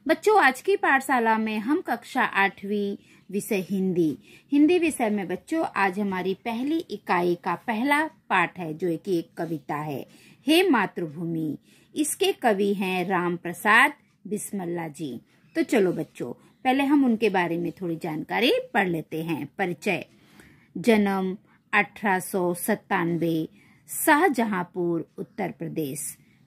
बच्चों, आज की पाठशाला में हम कक्षा 8वीं विषय हिंदी विषय में बच्चों आज हमारी पहली इकाई का पहला पाठ है जो कि एक कविता है, हे मातृभूमि। इसके कवि हैं राम प्रसाद बिस्मिल्लाह जी। तो चलो बच्चों, पहले हम उनके बारे में थोड़ी जानकारी पढ़ लेते हैं। परिचय। जन्म 1897, शाहजहांपुर उत्तर प्रदेश।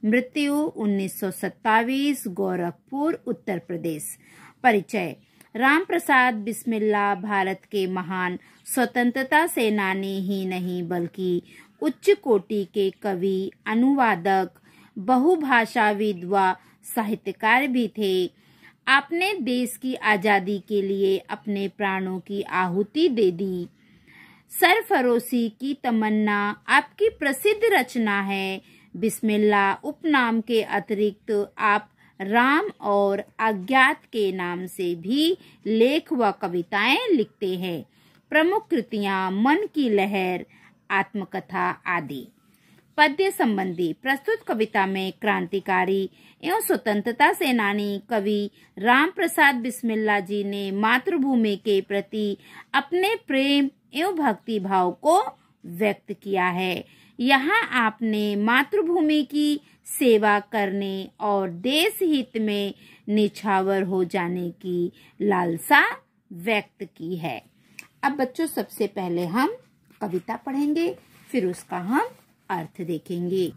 मृत्यु 1927, गोरखपुर उत्तर प्रदेश। परिचय। राम प्रसाद बिस्मिल्लाह भारत के महान स्वतंत्रता सेनानी ही नहीं बल्कि उच्च कोटि के कवि, अनुवादक, बहुभाषाविद व साहित्यकार भी थे। आपने देश की आजादी के लिए अपने प्राणों की आहुति दे दी। सरफरोशी की तमन्ना आपकी प्रसिद्ध रचना है। बिस्मिल्लाह उपनाम के अतिरिक्त आप राम और अज्ञात के नाम से भी लेख व कविताएं लिखते हैं। प्रमुख कृतियां मन की लहर, आत्मकथा आदि। पद्य संबंधी। प्रस्तुत कविता में क्रांतिकारी एवं स्वतंत्रता सेनानी कवि राम प्रसाद बिस्मिल्लाह जी ने मातृभूमि के प्रति अपने प्रेम एवं भक्ति भाव को व्यक्त किया है। यहाँ आपने मातृभूमि की सेवा करने और देश हित में निछावर हो जाने की लालसा व्यक्त की है। अब बच्चों, सबसे पहले हम कविता पढ़ेंगे, फिर उसका हम अर्थ देखेंगे।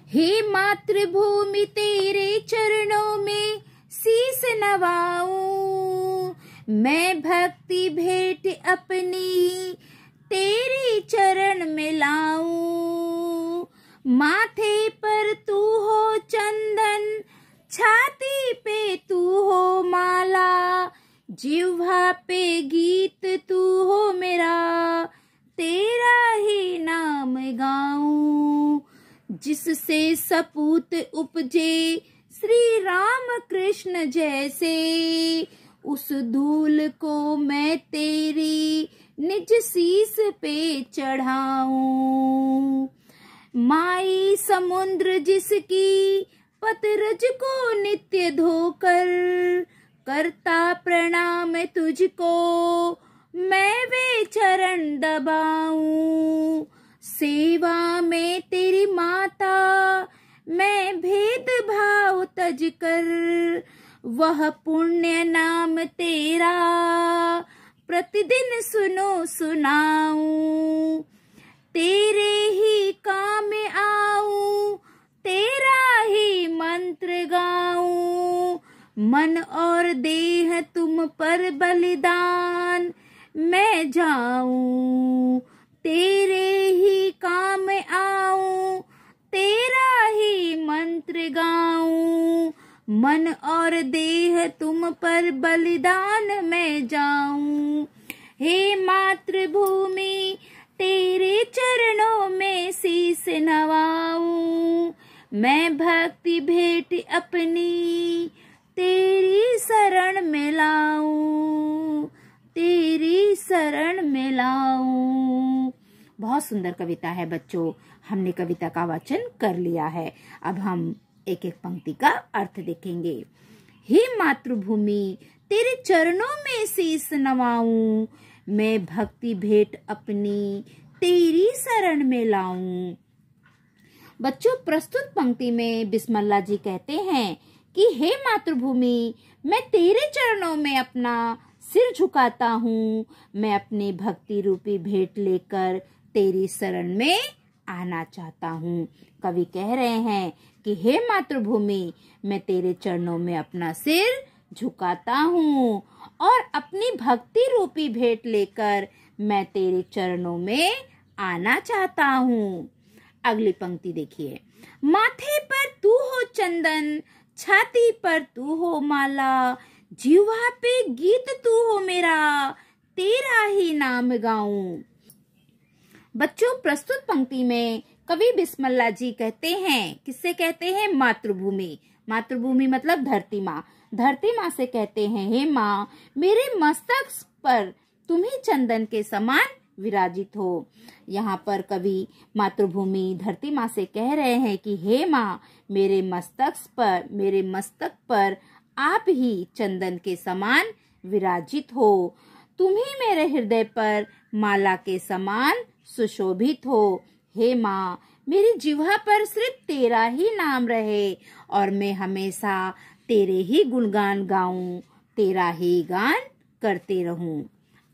हे मातृभूमि तेरे चरणों में शीस नवाऊं, मैं भक्ति भेंट अपनी तेरे चरण में लाऊं। माथे पर तू हो चंदन, छाती पे तू हो माला, जिह्वा पे गीत तू हो मेरा, तेरा ही नाम गाऊं। जिससे सपूत उपजे श्री राम कृष्ण जैसे, उस धूल को मैं तेरी निज शीस पे चढ़ाऊं। माई समुद्र जिसकी पतरज को नित्य धोकर, करता प्रणाम तुझको मैं वे चरण दबाऊं। सेवा में तेरी माता मैं भेद भाव तज कर, वह पुण्य नाम तेरा प्रतिदिन सुनो सुनाऊं। तेरे ही काम आऊं, तेरा ही मंत्र गाऊं। मन और देह तुम पर बलिदान मैं जाऊं। तेरे ही काम आऊं, तेरा ही मंत्र गाऊं। मन और देह तुम पर बलिदान मैं जाऊं। हे मातृभूमि तेरे चरणों में शीस नवाऊं, मैं भक्ति भेंट अपनी तेरी शरण में लाऊं, तेरी शरण में लाऊं। बहुत सुंदर कविता है बच्चों। हमने कविता का वाचन कर लिया है। अब हम एक एक पंक्ति का अर्थ देखेंगे। हे मातृभूमि तेरे चरणों में शीस नवाऊं, मैं भक्ति भेंट अपनी तेरी शरण में लाऊं। बच्चों, प्रस्तुत पंक्ति में बिस्मिल्लाह जी कहते हैं कि हे मातृभूमि, मैं तेरे चरणों में अपना सिर झुकाता हूँ। मैं अपनी भक्ति रूपी भेंट लेकर तेरी शरण में आना चाहता हूँ। कवि कह रहे हैं कि हे मातृभूमि, मैं तेरे चरणों में अपना सिर झुकाता हूँ और अपनी भक्ति रूपी भेंट लेकर मैं तेरे चरणों में आना चाहता हूँ। अगली पंक्ति देखिए। माथे पर तू हो चंदन, छाती पर तू हो माला, जिह्वा पे गीत तू हो मेरा, तेरा ही नाम गाऊं। बच्चों, प्रस्तुत पंक्ति में कवि बिस्मिल्लाह जी कहते हैं, किससे कहते हैं? मातृभूमि। मातृभूमि मतलब धरती माँ। धरती माँ से कहते हैं, हे माँ, मेरे मस्तक पर तुम ही चंदन के समान विराजित हो। यहाँ पर कवि मातृभूमि धरती माँ से कह रहे हैं कि हे माँ, मेरे मस्तक पर आप ही चंदन के समान विराजित हो। तुम ही मेरे हृदय पर माला के समान सुशोभित हो। हे माँ, मेरी जिह्वा पर सिर्फ तेरा ही नाम रहे और मैं हमेशा तेरे ही गुणगान गाऊं, तेरा ही गान करते रहूं।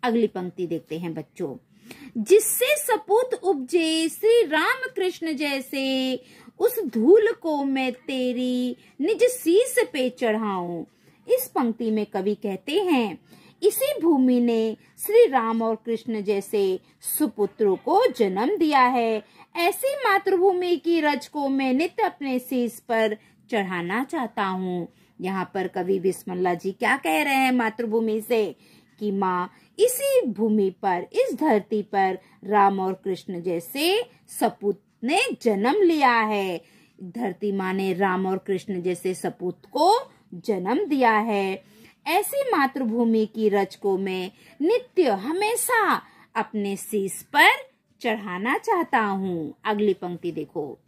अगली पंक्ति देखते हैं बच्चों। जिससे सपूत उपजे श्री राम कृष्ण जैसे, उस धूल को मैं तेरी निज शीश पे चढ़ाऊं। इस पंक्ति में कवि कहते हैं, इसी भूमि ने श्री राम और कृष्ण जैसे सुपुत्रों को जन्म दिया है। ऐसी मातृभूमि की रज को मैं नित्य अपने शीश पर चढ़ाना चाहता हूँ। यहाँ पर कवि बिस्मिल्लाह जी क्या कह रहे हैं मातृभूमि से कि माँ, इसी भूमि पर, इस धरती पर राम और कृष्ण जैसे सपूत ने जन्म लिया है। धरती माँ ने राम और कृष्ण जैसे सपूत को जन्म दिया है। ऐसी मातृभूमि की रज को मैं नित्य हमेशा अपने शीश पर चढ़ाना चाहता हूँ। अगली पंक्ति देखो।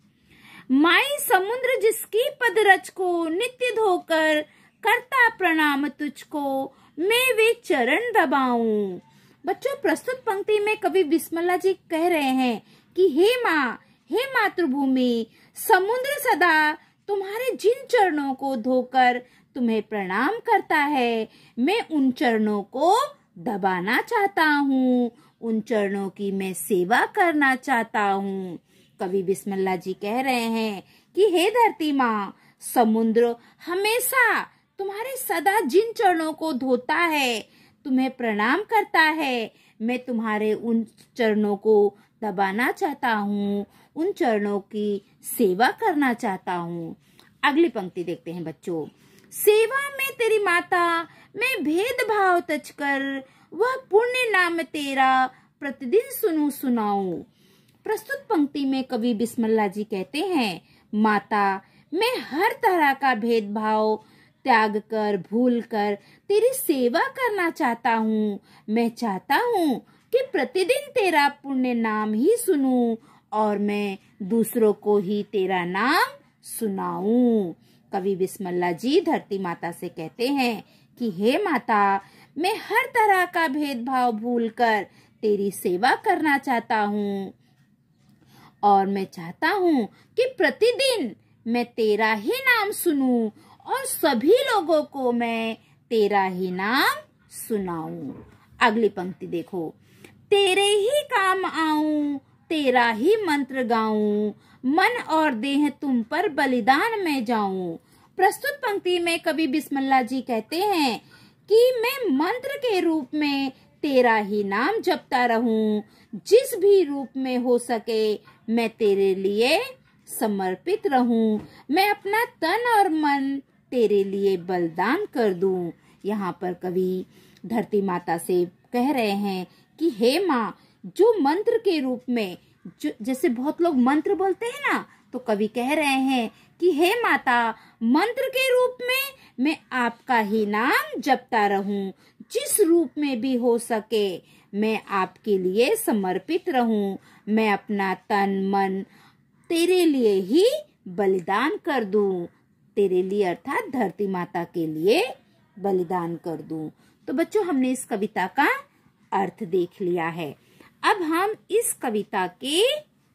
माई समुद्र जिसकी पद रज को नित्य धोकर करता प्रणाम तुझको, मैं वे चरण दबाऊं। बच्चों, प्रस्तुत पंक्ति में कवि बिस्मिल्लाह जी कह रहे हैं कि हे माँ, हे मातृभूमि, समुद्र सदा तुम्हारे जिन चरणों को धोकर तुम्हें प्रणाम करता है, मैं उन चरणों को दबाना चाहता हूँ, उन चरणों की मैं सेवा करना चाहता हूँ। कवि बिस्मिल्लाह जी कह रहे हैं कि हे धरती माँ, समुद्र हमेशा तुम्हारे सदा जिन चरणों को धोता है, तुम्हें प्रणाम करता है, मैं तुम्हारे उन चरणों को दबाना चाहता हूँ, उन चरणों की सेवा करना चाहता हूँ। अगली पंक्ति देखते हैं बच्चों। सेवा में तेरी माता मैं भेदभाव तज कर, वह पुण्य नाम तेरा प्रतिदिन सुनाऊं। प्रस्तुत पंक्ति में कवि बिस्मिल्लाह जी कहते हैं, माता, मैं हर तरह का भेदभाव त्याग कर, भूल कर तेरी सेवा करना चाहता हूँ। मैं चाहता हूँ कि प्रतिदिन तेरा पुण्य नाम ही सुनूं और मैं दूसरों को ही तेरा नाम सुनाऊं। कवि बिस्मिल्लाह जी धरती माता से कहते हैं कि हे माता, मैं हर तरह का भेदभाव भूलकर तेरी सेवा करना चाहता हूँ और मैं चाहता हूँ कि प्रतिदिन मैं तेरा ही नाम सुनूं और सभी लोगों को मैं तेरा ही नाम सुनाऊं। अगली पंक्ति देखो। तेरे ही काम आऊं, तेरा ही मंत्र गाऊं, मन और देह तुम पर बलिदान में जाऊं। प्रस्तुत पंक्ति में कवि बिस्मिल्लाह जी कहते हैं कि मैं मंत्र के रूप में तेरा ही नाम जपता रहूं, जिस भी रूप में हो सके मैं तेरे लिए समर्पित रहूं, मैं अपना तन और मन तेरे लिए बलिदान कर दूं। यहाँ पर कवि धरती माता से कह रहे हैं कि हे माँ, जो मंत्र के रूप में, जैसे बहुत लोग मंत्र बोलते हैं ना, तो कवि कह रहे हैं कि हे माता, मंत्र के रूप में मैं आपका ही नाम जपता रहूं, जिस रूप में भी हो सके मैं आपके लिए समर्पित रहूं, मैं अपना तन मन तेरे लिए ही बलिदान कर दूं, तेरे लिए अर्थात धरती माता के लिए बलिदान कर दूं। तो बच्चों, हमने इस कविता का अर्थ देख लिया है। अब हम इस कविता के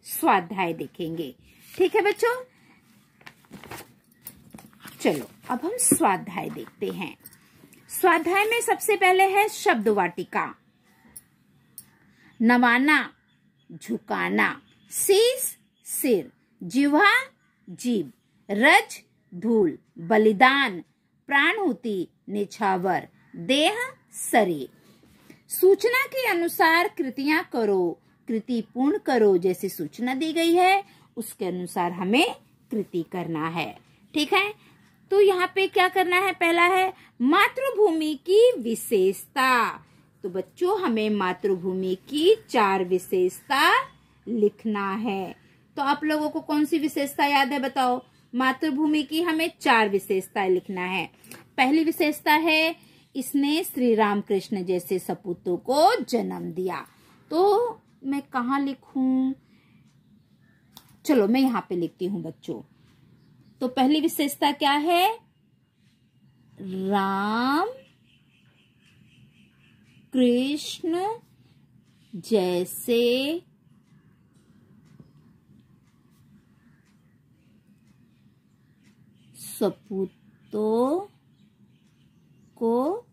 स्वाध्याय देखेंगे। ठीक है बच्चों, चलो अब हम स्वाध्याय देखते हैं। स्वाध्याय में सबसे पहले है शब्द वाटिका। नवाना, झुकाना, शीश सिर, जिह्वा जीभ, रज धूल, बलिदान प्राणहुति निछावर, देह शरीर। सूचना के अनुसार कृतियां करो, कृति पूर्ण करो। जैसे सूचना दी गई है उसके अनुसार हमें कृति करना है। ठीक है, तो यहाँ पे क्या करना है? पहला है मातृभूमि की विशेषता। तो बच्चों, हमें मातृभूमि की 4 विशेषता लिखना है। तो आप लोगों को कौन सी विशेषता याद है बताओ? मातृभूमि की हमें 4 विशेषताएं लिखना है। पहली विशेषता है इसने श्री राम कृष्ण जैसे सपूतों को जन्म दिया। तो मैं कहाँ लिखूं? चलो मैं यहाँ पे लिखती हूँ बच्चों। तो पहली विशेषता क्या है? राम कृष्ण जैसे सपूतों को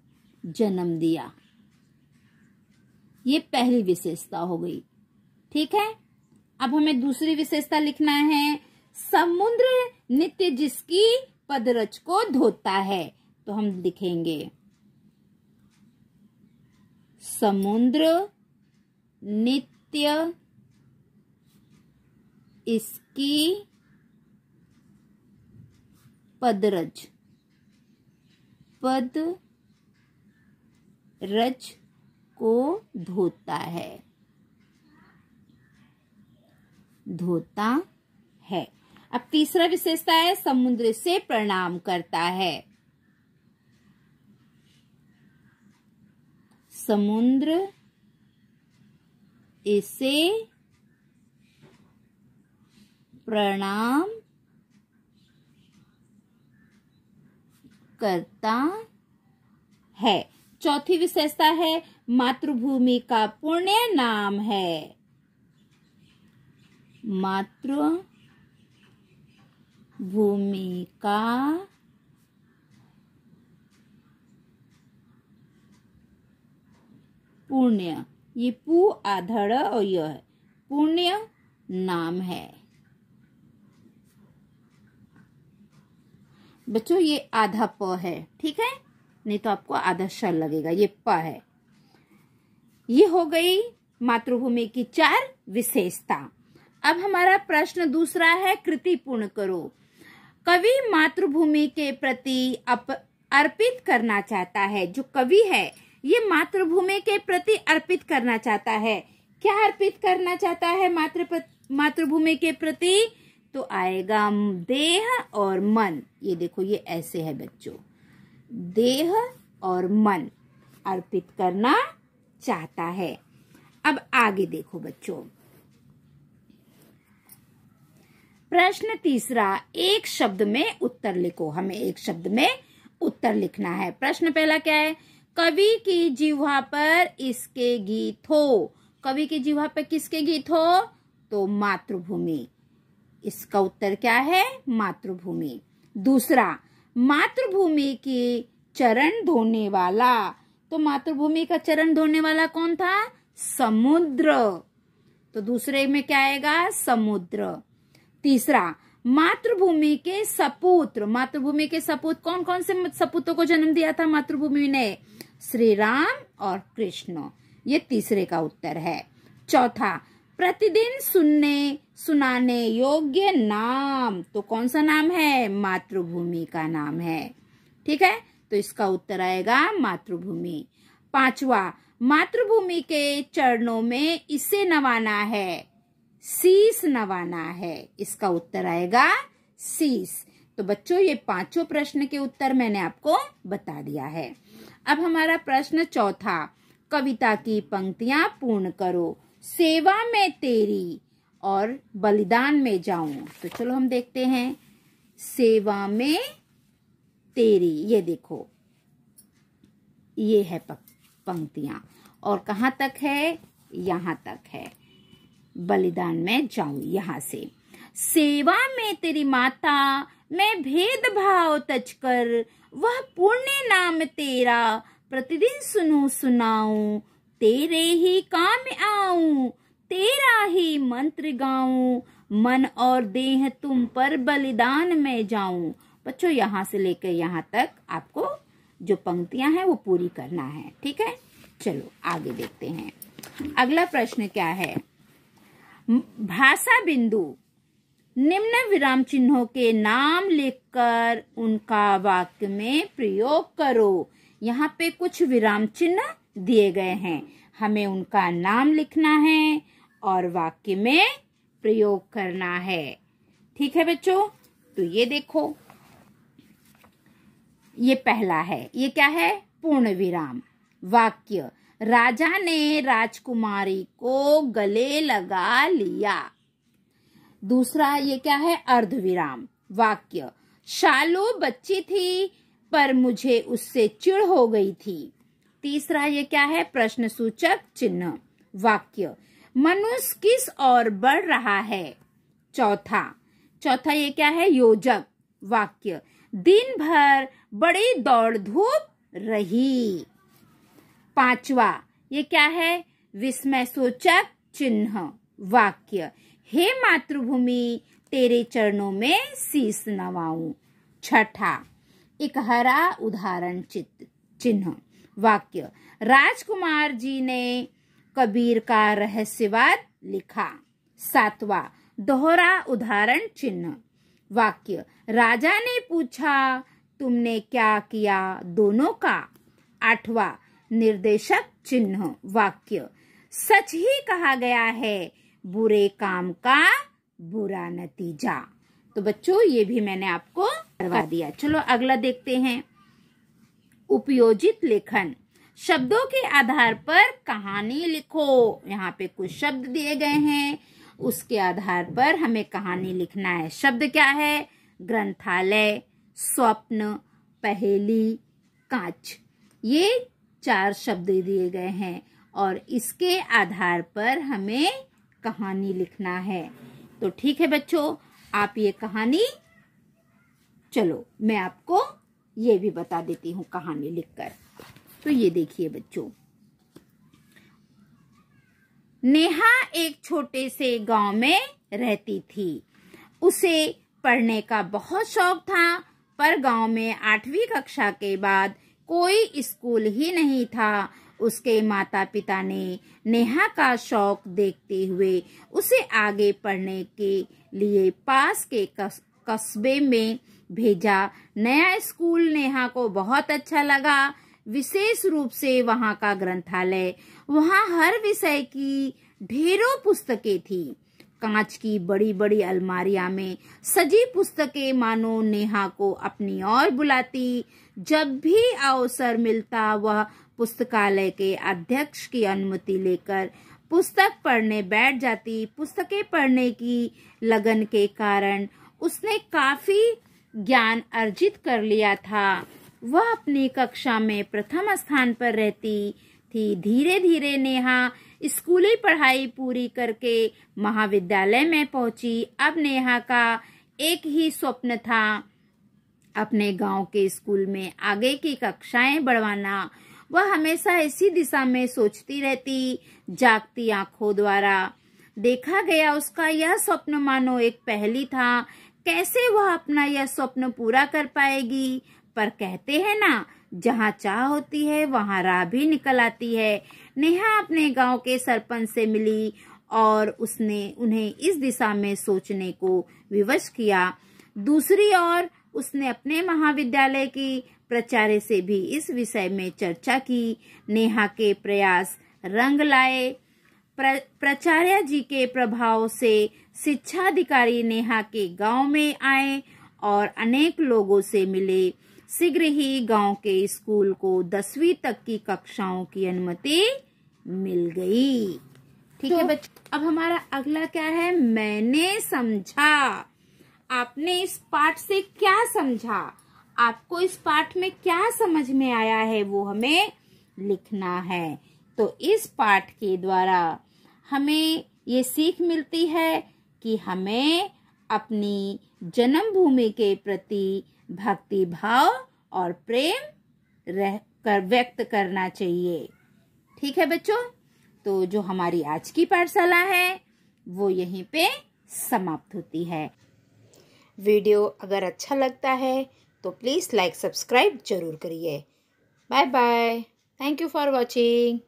जन्म दिया। ये पहली विशेषता हो गई। ठीक है, अब हमें दूसरी विशेषता लिखना है। समुद्र नित्य जिसकी पदरज को धोता है। तो हम लिखेंगे समुद्र नित्य इसकी पदरज को धोता है। अब तीसरा विशेषता है समुद्र से प्रणाम करता है। समुद्र इसे प्रणाम करता है। चौथी विशेषता है मातृभूमि का पुण्य नाम है। मातृभूमि का पुण्य, ये पू आधड़ और यह है पुण्य नाम है। बच्चों ये आधा प है, ठीक है, नहीं तो आपको आधा श लगेगा। ये प है। ये हो गई मातृभूमि की 4 विशेषता। अब हमारा प्रश्न दूसरा है, कृति पूर्ण करो। कवि मातृभूमि के प्रति अर्पित करना चाहता है। जो कवि है ये मातृभूमि के प्रति अर्पित करना चाहता है। क्या अर्पित करना चाहता है मातृभूमि के प्रति? तो आएगा देह और मन। ये देखो ये ऐसे है बच्चों, देह और मन अर्पित करना चाहता है। अब आगे देखो बच्चों, प्रश्न तीसरा, एक शब्द में उत्तर लिखो। हमें एक शब्द में उत्तर लिखना है। प्रश्न पहला क्या है? कवि की जिह्वा पर इसके गीत हो। कवि की जिह्वा पर किसके गीत हो? तो मातृभूमि। इसका उत्तर क्या है? मातृभूमि। दूसरा, मातृभूमि की चरण धोने वाला। तो मातृभूमि का चरण धोने वाला कौन था? समुद्र। तो दूसरे में क्या आएगा? समुद्र। तीसरा, मातृभूमि के सपूत्र। मातृभूमि के सपूत कौन कौन से सपूतों को जन्म दिया था मातृभूमि ने? श्री राम और कृष्ण। ये तीसरे का उत्तर है। चौथा, प्रतिदिन सुनाने योग्य नाम। तो कौन सा नाम है? मातृभूमि का नाम है। ठीक है, तो इसका उत्तर आएगा मातृभूमि। पांचवा, मातृभूमि के चरणों में इसे नवाना है। शीश नवाना है। इसका उत्तर आएगा शीश। तो बच्चों ये पांचों प्रश्न के उत्तर मैंने आपको बता दिया है। अब हमारा प्रश्न चौथा, कविता की पंक्तियां पूर्ण करो। सेवा में तेरी और बलिदान में जाऊं। तो चलो हम देखते हैं। सेवा में तेरी, ये देखो ये है पंक्तियां, और कहाँ तक है? यहाँ तक है। बलिदान में जाऊं, यहां से। सेवा में तेरी माता मैं भेदभाव तज कर, वह पुण्य नाम तेरा प्रतिदिन सुनाऊं। तेरे ही काम आऊं, तेरा ही मंत्र गाऊं, मन और देह तुम पर बलिदान में जाऊं। बच्चों यहाँ से लेकर यहाँ तक आपको जो पंक्तियां हैं वो पूरी करना है। ठीक है, चलो आगे देखते हैं। अगला प्रश्न क्या है? भाषा बिंदु, निम्न विराम चिन्हों के नाम लिखकर उनका वाक्य में प्रयोग करो। यहाँ पे कुछ विराम चिन्ह दिए गए हैं, हमें उनका नाम लिखना है और वाक्य में प्रयोग करना है। ठीक है बच्चों, तो ये देखो, ये पहला है। ये क्या है? पूर्ण विराम। वाक्य, राजा ने राजकुमारी को गले लगा लिया। दूसरा ये क्या है? अर्धविराम वाक्य। शालू बच्ची थी पर मुझे उससे चिढ़ हो गई थी। तीसरा ये क्या है? प्रश्नसूचक चिन्ह वाक्य। मनुष्य किस ओर बढ़ रहा है? चौथा ये क्या है? योजक वाक्य। दिन भर बड़ी दौड़ धूप रही। पांचवा ये क्या है? विस्मय सूचक चिन्ह वाक्य। हे मातृभूमि, तेरे चरणों में शीश नवाऊं। छठा एक हरा उदाहरण चिन्ह वाक्य। राजकुमार जी ने कबीर का रहस्यवाद लिखा। सातवां दोहरा उदाहरण चिन्ह वाक्य। राजा ने पूछा, तुमने क्या किया दोनों का? आठवां निर्देशक चिन्ह वाक्य। सच ही कहा गया है, बुरे काम का बुरा नतीजा। तो बच्चों ये भी मैंने आपको करवा दिया। चलो अगला देखते हैं। उपयोजित लेखन। शब्दों के आधार पर कहानी लिखो। यहाँ पे कुछ शब्द दिए गए हैं, उसके आधार पर हमें कहानी लिखना है। शब्द क्या है? ग्रंथालय, स्वप्न, पहेली, कांच। ये 4 शब्द दिए गए हैं और इसके आधार पर हमें कहानी लिखना है। तो ठीक है बच्चों, आप ये कहानी, चलो मैं आपको ये भी बता देती हूँ कहानी लिखकर। तो ये देखिए बच्चों, नेहा एक छोटे से गांव में रहती थी। उसे पढ़ने का बहुत शौक था, पर गांव में 8वीं कक्षा के बाद कोई स्कूल ही नहीं था। उसके माता पिता ने नेहा का शौक देखते हुए उसे आगे पढ़ने के लिए पास के कस्बे में भेजा। नया स्कूल नेहा को बहुत अच्छा लगा, विशेष रूप से वहाँ का ग्रंथालय। वहाँ हर विषय की ढेरों पुस्तकें थी। कांच की बड़ी बड़ी अलमारियां में सजी पुस्तकें मानो नेहा को अपनी ओर बुलाती। जब भी अवसर मिलता वह पुस्तकालय के अध्यक्ष की अनुमति लेकर पुस्तक पढ़ने बैठ जाती। पुस्तकें पढ़ने की लगन के कारण उसने काफी ज्ञान अर्जित कर लिया था। वह अपनी कक्षा में प्रथम स्थान पर रहती थी। धीरे धीरे नेहा स्कूली पढ़ाई पूरी करके महाविद्यालय में पहुंची। अब नेहा का एक ही स्वप्न था, अपने गांव के स्कूल में आगे की कक्षाएं बढ़वाना। वह हमेशा इसी दिशा में सोचती रहती। जागती आंखों द्वारा देखा गया उसका यह स्वप्न मानो एक पहेली था। कैसे वह अपना यह स्वप्न पूरा कर पाएगी? पर कहते हैं ना, जहाँ चाह होती है वहाँ राह भी निकल आती है। नेहा अपने गांव के सरपंच से मिली और उसने उन्हें इस दिशा में सोचने को विवश किया। दूसरी ओर उसने अपने महाविद्यालय की प्राचार्य से भी इस विषय में चर्चा की। नेहा के प्रयास रंग लाए। प्राचार्य जी के प्रभाव से शिक्षा अधिकारी नेहा के गांव में आए और अनेक लोगों से मिले। शीघ्र ही गांव के स्कूल को 10वीं तक की कक्षाओं की अनुमति मिल गई। ठीक है बच्चों, अब हमारा अगला क्या है? मैंने समझा। आपने इस पाठ से क्या समझा? आपको इस पाठ में क्या समझ में आया है वो हमें लिखना है। तो इस पाठ के द्वारा हमें ये सीख मिलती है कि हमें अपनी जन्मभूमि के प्रति भक्ति भाव और प्रेम व्यक्त करना चाहिए। ठीक है बच्चों, तो जो हमारी आज की पाठशाला है वो यहीं पे समाप्त होती है। वीडियो अगर अच्छा लगता है तो प्लीज़ लाइक सब्सक्राइब जरूर करिए। Bye bye. Thank you for watching.